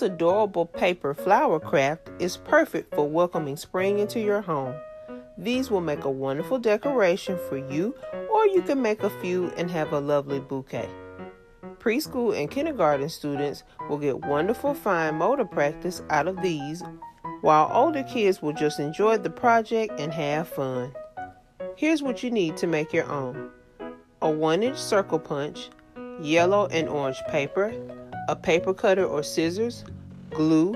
adorable paper flower craft is perfect for welcoming spring into your home. These will make a wonderful decoration for you, or you can make a few and have a lovely bouquet. Preschool and kindergarten students will get wonderful fine motor practice out of these, while older kids will just enjoy the project and have fun. Here's what you need to make your own: a 1-inch circle punch, yellow and orange paper, a paper cutter or scissors, glue,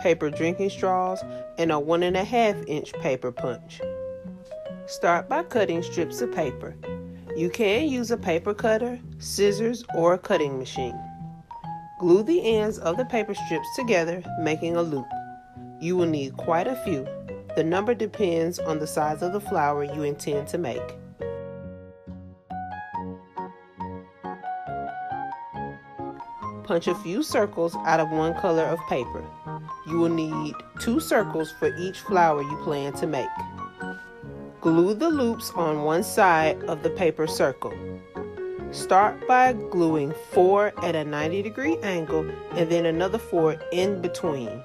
paper drinking straws, and a 1.5-inch paper punch. Start by cutting strips of paper. You can use a paper cutter, scissors, or a cutting machine. Glue the ends of the paper strips together, making a loop. You will need quite a few. The number depends on the size of the flower you intend to make. Punch a few circles out of one color of paper. You will need 2 circles for each flower you plan to make. Glue the loops on one side of the paper circle. Start by gluing 4 at a 90-degree angle and then another 4 in between.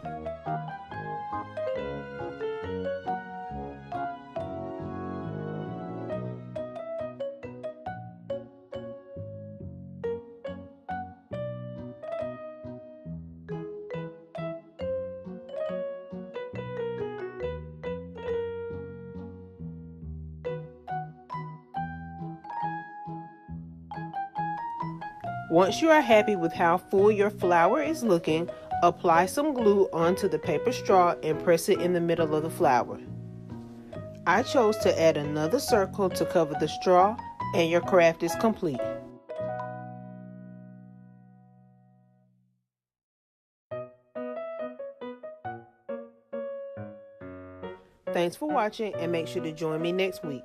Once you are happy with how full your flower is looking, apply some glue onto the paper straw and press it in the middle of the flower. I chose to add another circle to cover the straw, and your craft is complete. Thanks for watching, and make sure to join me next week.